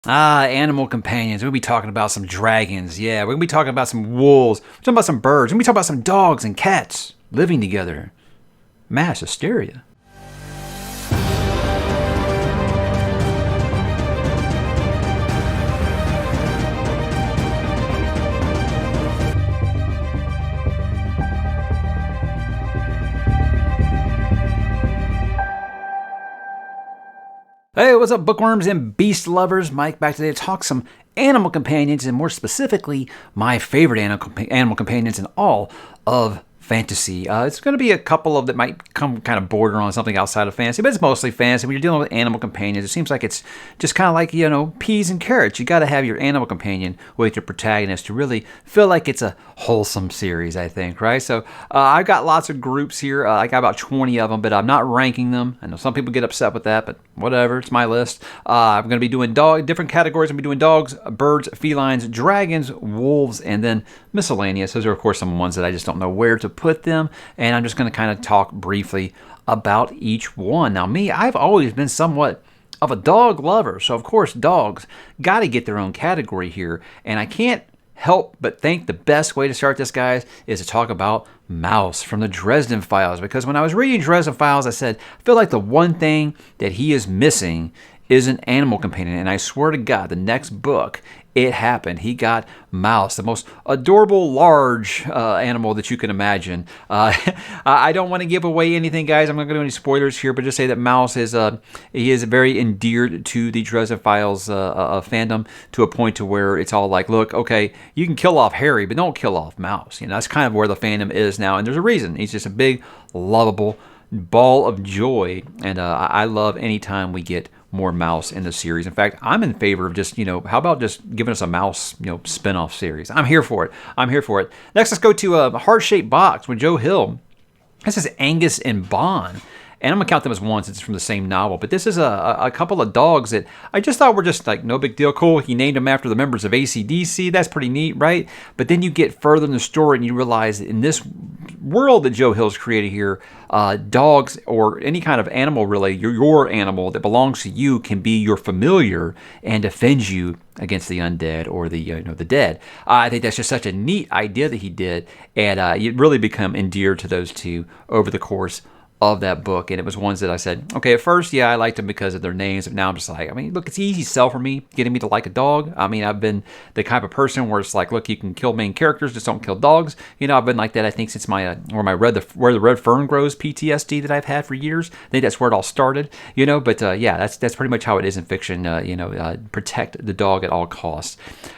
Animal companions. We'll be talking about some dragons. Yeah, we're going to be talking about some wolves. We're talking about some birds. We're going to be talking about some dogs and cats living together. Mass hysteria. Hey, what's up, bookworms and beast lovers? Mike back today to talk some animal companions, and more specifically, my favorite animal companions in all of fantasy. It's going to be a couple of that might come kind of border on something outside of fantasy, but it's mostly fantasy. When you're dealing with animal companions, it seems like it's just kind of like, peas and carrots. You got to have your animal companion with your protagonist to really feel like it's a wholesome series, I think, right? So I've got lots of groups here. I got about 20 of them, but I'm not ranking them. I know some people get upset with that, but whatever, it's my list. I'm going to be doing different categories. I'm going to be doing dogs, birds, felines, dragons, wolves, and then miscellaneous. Those are, of course, some ones that I just don't know where to put them, and I'm just going to kind of talk briefly about each one. Now, me, I've always been somewhat of a dog lover, so of course, dogs got to get their own category here, and I can't help but think the best way to start this, guys, is to talk about Mouse from the Dresden Files, because when I was reading Dresden Files, I said, I feel like the one thing that he is missing is an animal companion, and I swear to God, the next book, it happened. He got Mouse, the most adorable, large animal that you can imagine. I don't want to give away anything, guys. I'm not going to do any spoilers here, but just say that Mouse is he is very endeared to the Dresden Files fandom, to a point to where it's all like, look, okay, you can kill off Harry, but don't kill off Mouse. That's kind of where the fandom is now, and there's a reason. He's just a big, lovable ball of joy, and I love any time we get more Mouse in the series. In fact, I'm in favor of just, how about just giving us a Mouse, spin-off series. I'm here for it. Next, let's go to a Heart-Shaped Box with Joe Hill. This is Angus and Bond. And I'm going to count them as one since it's from the same novel. But this is a couple of dogs that I just thought were just like no big deal. Cool. He named them after the members of AC/DC. That's pretty neat, right? But then you get further in the story and you realize that in this world that Joe Hill's created here, dogs or any kind of animal, really, your animal that belongs to you can be your familiar and defend you against the undead or the dead. I think that's just such a neat idea that he did, and you really become endeared to those two over the course of that book. And it was ones that I said, okay, at first, yeah, I liked them because of their names, but now I'm just like, look, it's easy sell for me, getting me to like a dog. I've been the type of person where it's like, look, you can kill main characters, just don't kill dogs. I've been like that, I think, since my where the red fern grows PTSD that I've had for years. I think that's where it all started, but yeah, that's pretty much how it is in fiction. Protect the dog at all costs.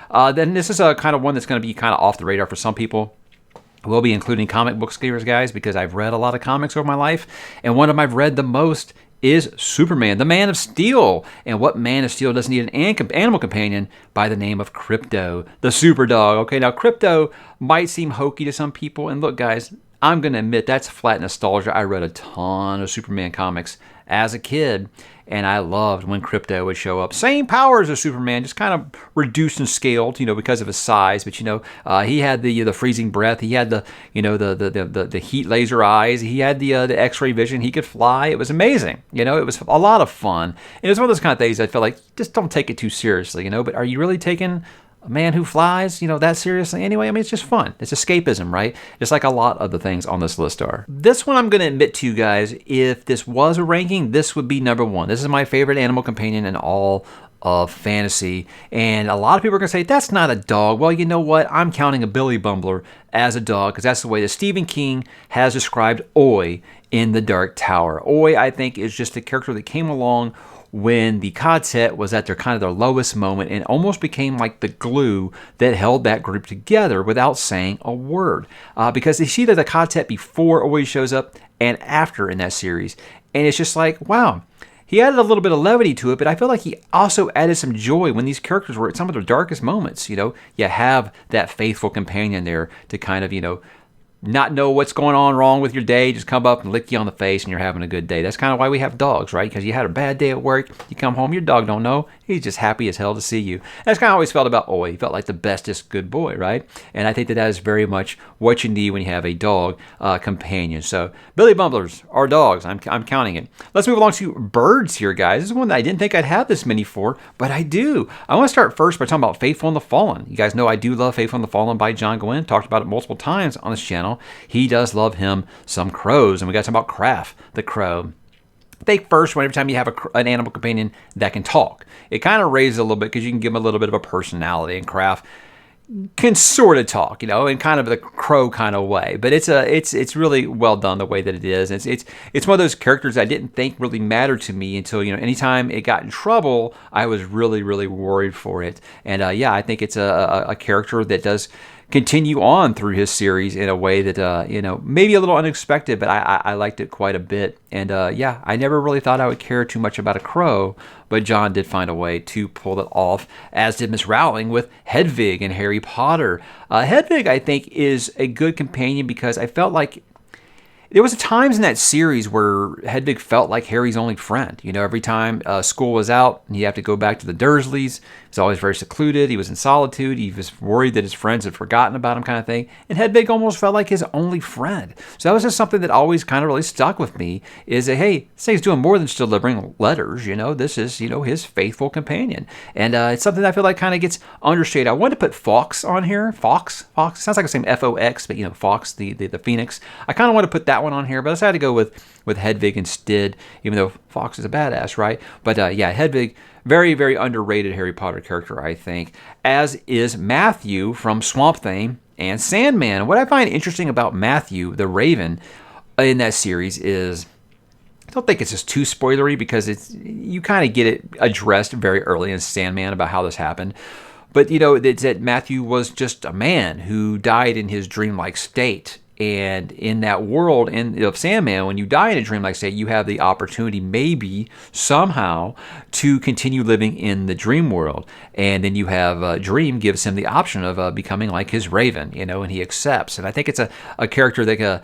Then this is a kind of one that's going to be kind of off the radar for some people. We'll be including comic book skiers, guys, because I've read a lot of comics over my life, and one of them I've read the most is Superman, the Man of Steel. And what Man of Steel doesn't need an animal companion by the name of KRYPTO, the super dog. Okay, now KRYPTO might seem hokey to some people, and look, guys, I'm going to admit that's flat nostalgia. I read a ton of Superman comics as a kid, and I loved when KRYPTO would show up. Same powers as Superman, just kind of reduced and scaled, because of his size. But he had the freezing breath. He had the heat laser eyes. He had the X-ray vision. He could fly. It was amazing. It was a lot of fun. And it was one of those kind of things I felt like just don't take it too seriously. But are you really taking a man who flies, that seriously? Anyway, it's just fun. It's escapism, right? Just like a lot of the things on this list are. This one I'm going to admit to you guys, if this was a ranking, this would be number one. This is my favorite animal companion in all of fantasy. And a lot of people are going to say, that's not a dog. Well, you know what? I'm counting a Billy Bumbler as a dog because that's the way that Stephen King has described Oi in The Dark Tower. Oi, I think, is just a character that came along when the Quartet was at their lowest moment and almost became like the glue that held that group together without saying a word. Because you see that the Quartet before always shows up and after in that series. And it's just like, wow, he added a little bit of levity to it, but I feel like he also added some joy when these characters were at some of their darkest moments. You have that faithful companion there to kind of, not know what's going on wrong with your day, just come up and lick you on the face and you're having a good day. That's kind of why we have dogs, right? Because you had a bad day at work, you come home, your dog don't know, he's just happy as hell to see you. That's kind of always felt about Oi. He felt like the bestest good boy, right? And I think that is very much what you need when you have a dog companion. So Billy Bumblers are dogs. I'm counting it. Let's move along to birds here, guys. This is one that I didn't think I'd have this many for, but I do. I want to start first by talking about Faithful and the Fallen. You guys know I do love Faithful and the Fallen by John Gwynne. Talked about it multiple times on this channel. He does love him some crows, and we got to talk about Kraft the crow. I think first, every time you have an animal companion that can talk, it kind of raises a little bit because you can give him a little bit of a personality, and Kraft can sort of talk, in kind of the crow kind of way, but it's really well done the way that it is. It's one of those characters I didn't think really mattered to me until anytime it got in trouble, I was really worried for it. And I think it's a character that does continue on through his series in a way that maybe a little unexpected, but I liked it quite a bit. And I never really thought I would care too much about a crow, but John did find a way to pull it off, as did Miss Rowling with Hedwig and Harry Potter. Hedwig, I think, is a good companion because I felt like there was times in that series where Hedwig felt like Harry's only friend. Every time school was out and he'd have to go back to the Dursleys, he was always very secluded. He was in solitude. He was worried that his friends had forgotten about him, kind of thing. And Hedwig almost felt like his only friend. So that was just something that always kind of really stuck with me, is that, hey, this thing's doing more than just delivering letters. This is, his faithful companion. And it's something that I feel like kind of gets understated. I wanted to put Fawkes on here. Fawkes? Sounds like the same F-O-X, but, Fawkes, the Phoenix. I kind of want to put that one on here, but I decided to go with Hedwig instead, even though Fawkes is a badass, right? But Hedwig, very, very underrated Harry Potter character, I think, as is Matthew from Swamp Thing and Sandman. And what I find interesting about Matthew, the Raven, in that series is, I don't think it's just too spoilery because you kind of get it addressed very early in Sandman about how this happened. But, it's that Matthew was just a man who died in his dreamlike state. And in that world of Sandman, when you die in a dreamlike state, you have the opportunity maybe somehow to continue living in the dream world. And then you have Dream gives him the option of becoming like his Raven, and he accepts. And I think it's a character that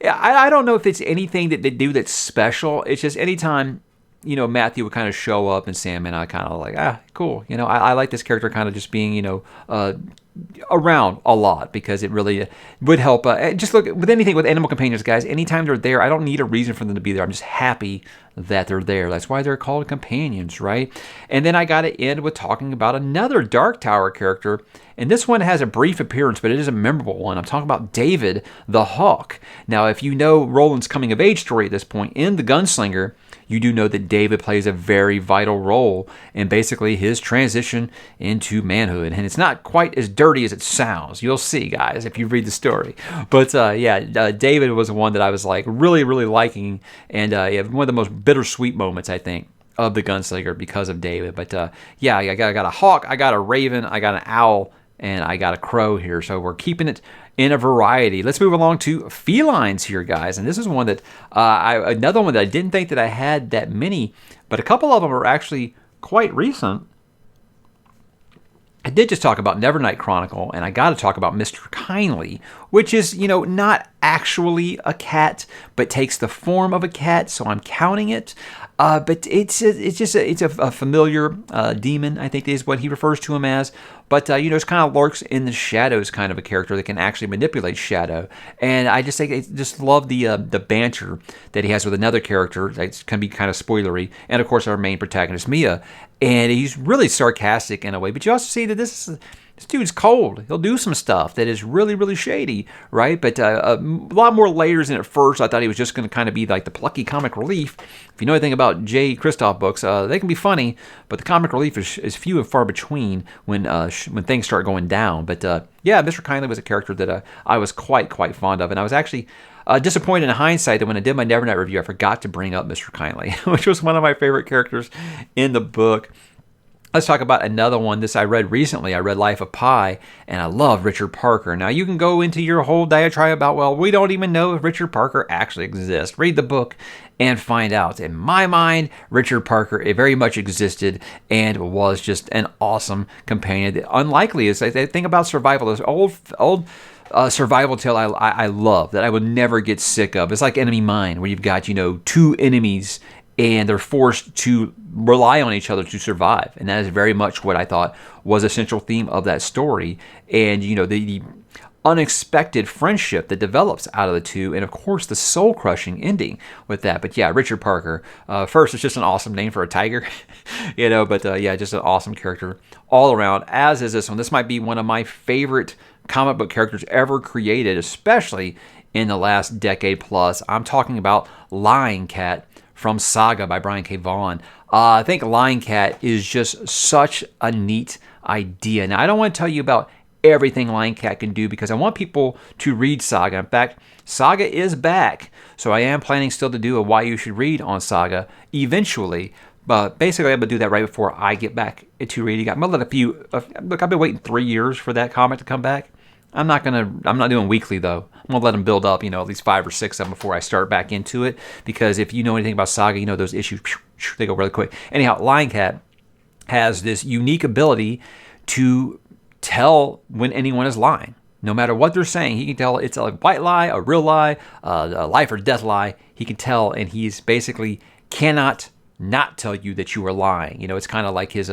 I don't know if it's anything that they do that's special. It's just anytime Matthew would kind of show up in Sandman, I kind of like, cool. I like this character kind of just being, around a lot because it really would help. Just look with anything with animal companions, guys. Anytime they're there, I don't need a reason for them to be there. I'm just happy that they're there. That's why they're called companions, right? And then I got to end with talking about another Dark Tower character. And this one has a brief appearance, but it is a memorable one. I'm talking about David the Hawk. Now, if you know Roland's coming of age story at this point in The Gunslinger, you do know that David plays a very vital role in basically his transition into manhood. And it's not quite as dirty as it sounds. You'll see, guys, if you read the story. But David was the one that I was like really, really liking. And one of the most bittersweet moments, I think, of The Gunslinger because of David. But I got a hawk, I got a raven, I got an owl, and I got a crow here. So we're keeping it in a variety. Let's move along to felines here, guys. And this is one that another one that I didn't think that I had that many, but a couple of them are actually quite recent. I did just talk about Nevernight Chronicle, and I got to talk about Mr. Kindly, which is, not actually a cat, but takes the form of a cat, so I'm counting it. But it's a familiar demon, I think is what he refers to him as. But, it's kind of lurks in the shadows kind of a character that can actually manipulate shadow. And I just love the banter that he has with another character that can be kind of spoilery. And, of course, our main protagonist, Mia. And he's really sarcastic in a way. But you also see that this dude's cold. He'll do some stuff that is really, really shady, right? But a lot more layers than at first. I thought he was just going to kind of be like the plucky comic relief. If you know anything about J. Kristoff books, they can be funny, but the comic relief is few and far between when things start going down. But Mr. Kindly was a character that I was quite fond of, and I was actually disappointed in hindsight that when I did my Nevernight review, I forgot to bring up Mr. Kindly, which was one of my favorite characters in the book. Let's talk about another one. This I read recently. I read Life of Pi, and I love Richard Parker. Now, you can go into your whole diatribe about, well, we don't even know if Richard Parker actually exists. Read the book and find out. In my mind, Richard Parker, it very much existed and was just an awesome companion. Unlikely is, I think about survival. Those old survival tale I love, that I would never get sick of. It's like Enemy Mine, where you've got, two enemies and they're forced to rely on each other to survive. And that is very much what I thought was a central theme of that story. And, the unexpected friendship that develops out of the two, and of course the soul-crushing ending with that. But yeah, Richard Parker, first, it's just an awesome name for a tiger, but yeah, just an awesome character all around, as is this one. This might be one of my favorite comic book characters ever created, especially in the last decade plus. I'm talking about Lion Cat from Saga by Brian K. Vaughan. I think Lion Cat is just such a neat idea. Now, I don't want to tell you about everything Lion Cat can do, because I want people to read Saga. In fact, Saga is back, so I am planning still to do a Why You Should Read on Saga eventually. But basically, I'm going to do that right before I get back into reading. I'm going to let look, I've been waiting 3 years for that comic to come back. I'm not doing weekly, though. I'm going to let them build up, at least 5 or 6 of them before I start back into it. Because if you know anything about Saga, those issues, they go really quick. Anyhow, Lion Cat has this unique ability to tell when anyone is lying. No matter what they're saying, he can tell it's a white lie, a real lie, a life or death lie. He can tell, and he's basically cannot not tell you that you are lying. It's kind of like his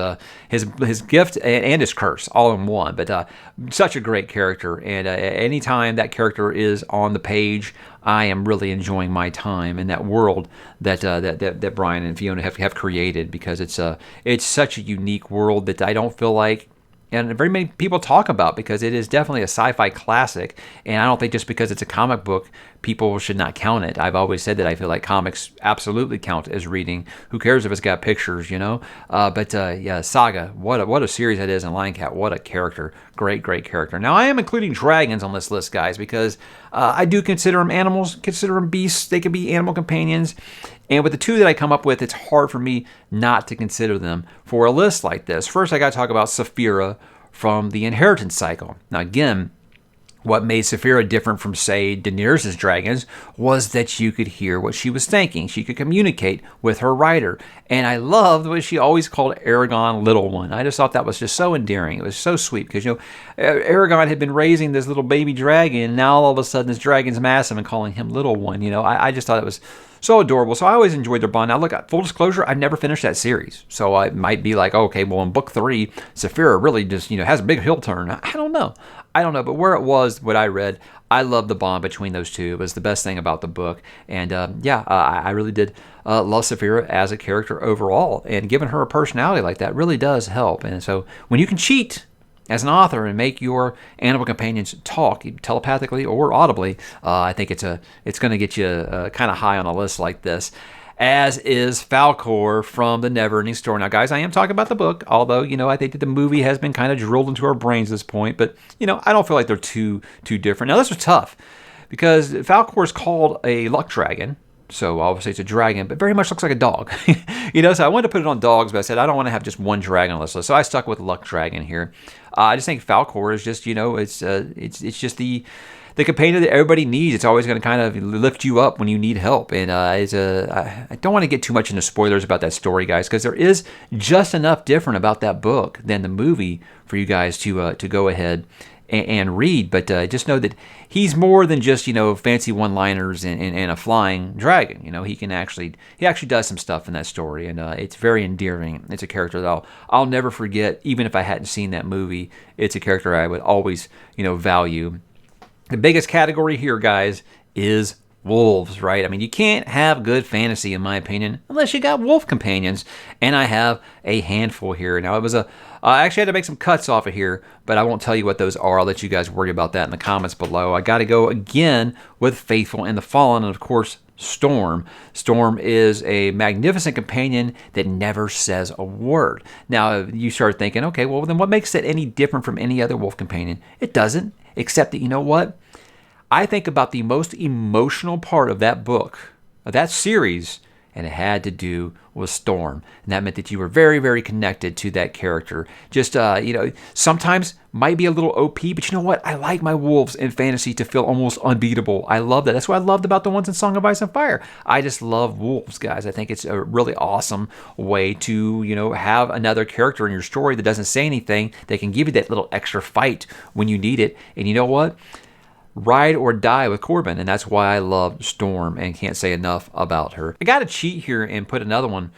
gift and his curse all in one. But such a great character, and anytime that character is on the page, I am really enjoying my time in that world that Brian and Fiona have created, because it's such a unique world that I don't feel like, and very many people talk about, because it is definitely a sci-fi classic, and I don't think just because it's a comic book, people should not count it. I've always said that I feel like comics absolutely count as reading. Who cares if it's got pictures, But yeah, Saga, what a series that is, and Lion Cat, what a character. Great character. Now, I am including dragons on this list, guys, because I do consider them animals, consider them beasts. They could be animal companions. And with the two that I come up with, it's hard for me not to consider them for a list like this. First, I got to talk about Saphira from the Inheritance Cycle. Now, again, what made Saphira different from, say, Daenerys' dragons was that you could hear what she was thinking. She could communicate with her rider. And I loved what she always called Aragon Little One. I just thought that was just so endearing. It was so sweet, because, Aragon had been raising this little baby dragon, and now all of a sudden this dragon's massive and calling him Little One. I just thought it was so adorable. So I always enjoyed their bond. Now, look, full disclosure, I've never finished that series. So I might be like, okay, well, in book 3, Saphira really just, has a big heel turn. I don't know. But where it was, what I read, I loved the bond between those two. It was the best thing about the book. And I really did love Saphira as a character overall. And giving her a personality like that really does help. And so when you can cheat as an author and make your animal companions talk telepathically or audibly, I think it's going to get you kind of high on a list like this. As is Falkor from the Neverending Story. Now, guys, I am talking about the book, although, I think that the movie has been kind of drilled into our brains at this point, but, I don't feel like they're too different. Now, this was tough, because Falkor is called a luck dragon, so obviously it's a dragon, but very much looks like a dog. So I wanted to put it on dogs, but I said I don't want to have just one dragon on this list, so I stuck with luck dragon here. I just think Falkor is just, it's just the companion that everybody needs. It's always going to kind of lift you up when you need help. And I don't want to get too much into spoilers about that story, guys, because there is just enough different about that book than the movie for you guys to go ahead and read. But just know that he's more than just, fancy one-liners and a flying dragon. He actually does some stuff in that story, and it's very endearing. It's a character that I'll never forget, even if I hadn't seen that movie. It's a character I would always, value. The biggest category here, guys, is wolves, right? I mean, you can't have good fantasy, in my opinion, unless you got wolf companions, and I have a handful here. Now, it was I actually had to make some cuts off of here, but I won't tell you what those are. I'll let you guys worry about that in the comments below. I got to go again with Faithful and the Fallen, and of course, Storm. Storm is a magnificent companion that never says a word. Now, you start thinking, okay, well, then what makes it any different from any other wolf companion? It doesn't, except that, you know what? I think about the most emotional part of that book, of that series, and it had to do with Storm. And that meant that you were very, very connected to that character. Just, sometimes might be a little OP, but you know what? I like my wolves in fantasy to feel almost unbeatable. I love that. That's what I loved about the ones in Song of Ice and Fire. I just love wolves, guys. I think it's a really awesome way to, have another character in your story that doesn't say anything, that can give you that little extra fight when you need it. And you know what? ride or die with Corbin, and that's why I love Storm and can't say enough about her. I got to cheat here and put another one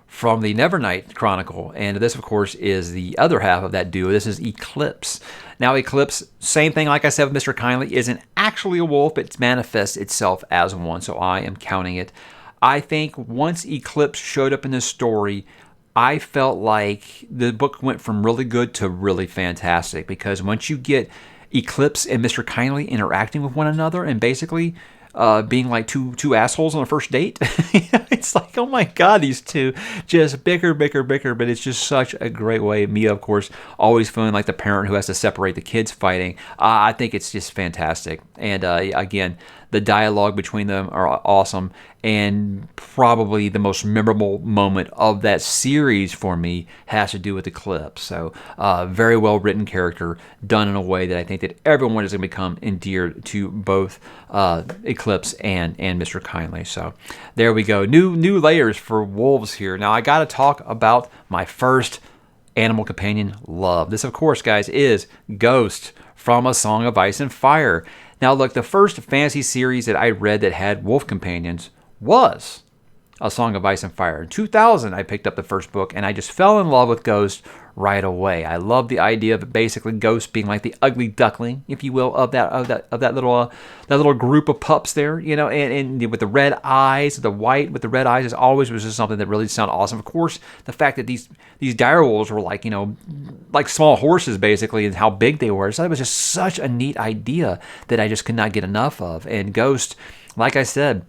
from the Nevernight Chronicle, and this, of course, is the other half of that duo. This is Eclipse. Now, Eclipse, same thing like I said with Mr. Kindly, isn't actually a wolf, but it manifests itself as one, so I am counting it. I think once Eclipse showed up in this story, I felt like the book went from really good to really fantastic, because once you get Eclipse and Mr. Kindly interacting with one another and basically being like two assholes on a first date. It's like, oh my God, these two just bicker, but it's just such a great way. Mia, of course, always feeling like the parent who has to separate the kids fighting. I think it's just fantastic. And again, the dialogue between them are awesome, and probably the most memorable moment of that series for me has to do with Eclipse. So very well written character, done in a way that I think that everyone is going to become endeared to both Eclipse and Mr. Kindly. So there we go. New layers for wolves here. Now I got to talk about my first animal companion love. This, of course, guys, is Ghost from A Song of Ice and Fire. Now, look, the first fantasy series that I read that had wolf companions was A Song of Ice and Fire. In 2000, I picked up the first book, and I just fell in love with Ghost right away. I love the idea of basically Ghost being like the ugly duckling, if you will, of that little group of pups there, and with the red eyes, the white with the red eyes was just something that really sounded awesome. Of course, the fact that these direwolves were like small horses basically, and how big they were. So it was just such a neat idea that I just could not get enough of. And Ghost, like I said,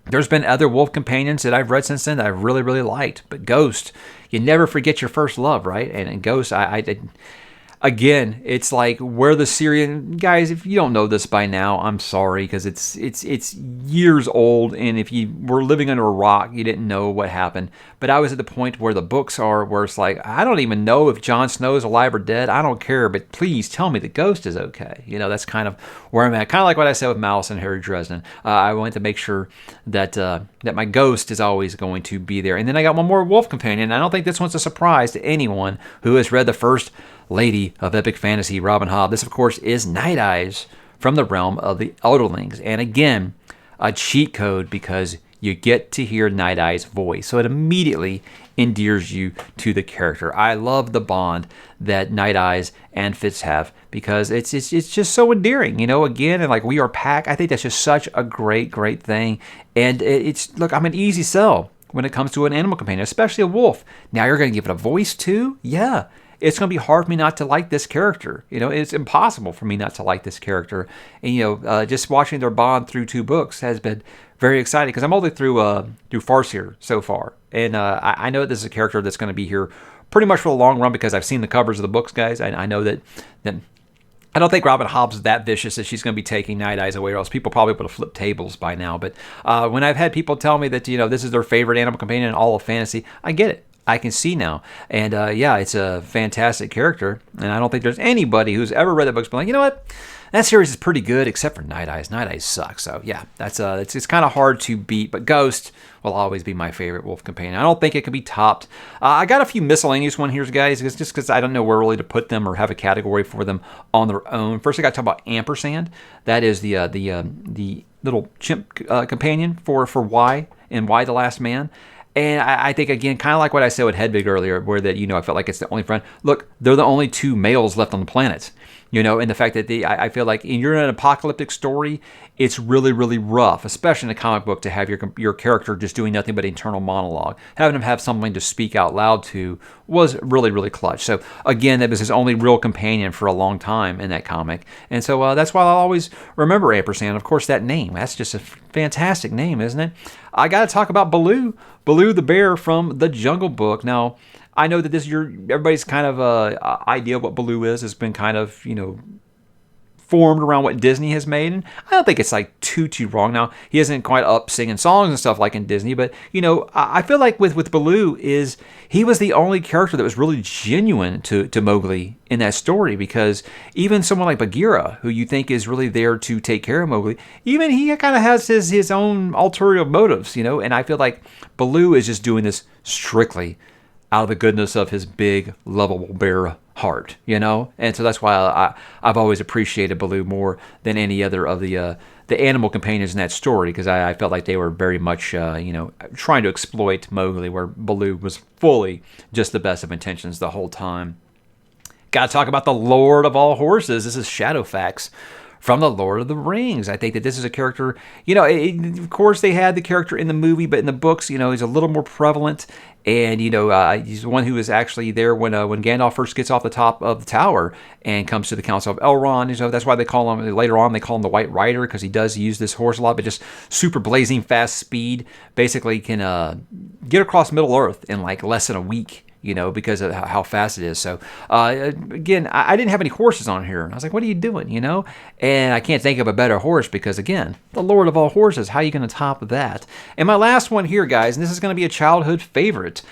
there's been other wolf companions that I've read since then that I've really, really liked. But Ghost, you never forget your first love, right? And Ghost, again, it's like where the Syrian guys, if you don't know this by now, I'm sorry, because it's years old, and if you were living under a rock, you didn't know what happened. But I was at the point where the books are, where it's like, I don't even know if Jon Snow is alive or dead. I don't care, but please tell me the Ghost is okay. That's kind of where I'm at. Kind of like what I said with Mouse and Harry Dresden. I wanted to make sure that my Ghost is always going to be there. And then I got one more wolf companion. I don't think this one's a surprise to anyone who has read the first lady of epic fantasy, Robin Hobb. This, of course, is Night Eyes from the realm of the Elderlings. And again, a cheat code, because you get to hear Night Eyes' voice. So it immediately endears you to the character. I love the bond that Night Eyes and Fitz have, because it's just so endearing, again, and like we are pack. I think that's just such a great thing. And look, I'm an easy sell when it comes to an animal companion, especially a wolf. Now you're going to give it a voice too? Yeah. It's going to be hard for me not to like this character. It's impossible for me not to like this character. And, just watching their bond through 2 books has been very exciting, because I'm only through Farseer so far. And I know that this is a character that's going to be here pretty much for the long run, because I've seen the covers of the books, guys. I know that I don't think Robin Hobb's that vicious that she's going to be taking Night Eyes away, or else people probably would have flipped tables by now. But when I've had people tell me that, this is their favorite animal companion in all of fantasy, I get it. I can see now. And yeah, it's a fantastic character. And I don't think there's anybody who's ever read that book's been like, you know what? That series is pretty good, except for Night Eyes. Night Eyes sucks. So yeah, that's it's kind of hard to beat. But Ghost will always be my favorite wolf companion. I don't think it can be topped. I got a few miscellaneous ones here, guys, just because I don't know where really to put them or have a category for them on their own. First, I got to talk about Ampersand. That is the little chimp companion for Y and Y the Last Man. And I think, again, kind of like what I said with Hedwig earlier, where that, I felt like it's the only friend. Look, they're the only 2 males left on the planet, and the fact that I feel like you're in an apocalyptic story, it's really, really rough, especially in a comic book, to have your character just doing nothing but internal monologue. Having him have something to speak out loud to was really, really clutch. So, again, that was his only real companion for a long time in that comic. And so that's why I'll always remember Ampersand. Of course, that name. That's just a fantastic name, isn't it? I got to talk about Baloo. Baloo the bear from the Jungle Book. Now, I know that this is everybody's kind of idea of what Baloo is has been kind of, formed around what Disney has made, and I don't think it's like too wrong. Now, he isn't quite up singing songs and stuff like in Disney, but I feel like with Baloo is he was the only character that was really genuine to Mowgli in that story, because even someone like Bagheera, who you think is really there to take care of Mowgli, even he kind of has his own ulterior motives, and I feel like Baloo is just doing this strictly out of the goodness of his big, lovable bear heart, you know? And so that's why I've always appreciated Baloo more than any other of the animal companions in that story, because I felt like they were very much, trying to exploit Mowgli, where Baloo was fully just the best of intentions the whole time. Got to talk about the Lord of all horses. This is SHADOWFAX from the Lord of the Rings. I think that this is a character, of course they had the character in the movie, but in the books, he's a little more prevalent. And, he's the one who is actually there when Gandalf first gets off the top of the tower and comes to the Council of Elrond. So that's why they call him, later on, they call him the White Rider, because he does use this horse a lot, but just super blazing fast speed. Basically can get across Middle-earth in like less than a week, because of how fast it is. So, again, I didn't have any horses on here. And I was like, what are you doing, And I can't think of a better horse because, again, the Lord of all horses, how are you going to top that? And my last one here, guys, and this is going to be a childhood favorite.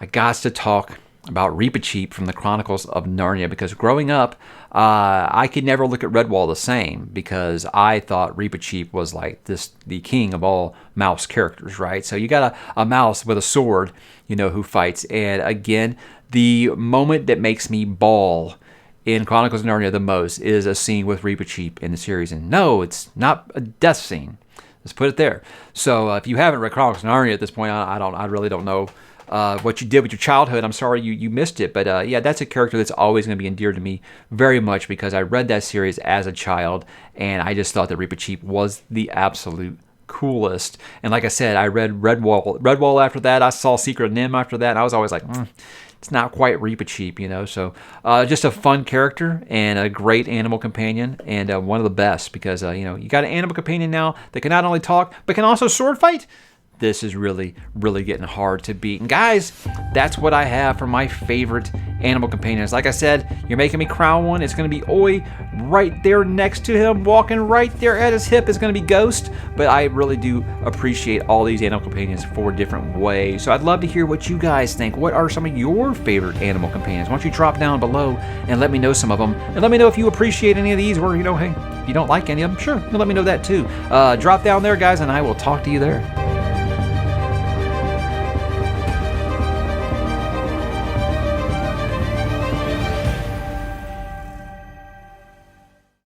I got to talk about Reepicheep from the Chronicles of Narnia, because growing up, I could never look at Redwall the same, because I thought Reepicheep was like the king of all mouse characters, right? So you got a mouse with a sword, who fights. And again, the moment that makes me bawl in Chronicles of Narnia the most is a scene with Reepicheep in the series. And no, it's not a death scene. Let's put it there. So if you haven't read Chronicles of Narnia at this point, I really don't know what you did with your childhood. I'm sorry you missed it. But yeah, that's a character that's always going to be endeared to me very much, because I read that series as a child, and I just thought that Reepicheep was the absolute coolest. And like I said, I read Redwall after that. I saw Secret of Nim after that, and I was always like, it's not quite Reepicheep, So just a fun character and a great animal companion, and one of the best, because you got an animal companion now that can not only talk but can also sword fight. This is really, really getting hard to beat. And guys, that's what I have for my favorite animal companions. Like I said, you're making me crown one. It's going to be Oi. Right there next to him, walking right there at his hip, is going to be Ghost. But I really do appreciate all these animal companions for different ways. So I'd love to hear what you guys think. What are some of your favorite animal companions? Why don't you drop down below and let me know some of them. And let me know if you appreciate any of these, or, hey, if you don't like any of them, sure, let me know that too. Drop down there, guys, and I will talk to you there.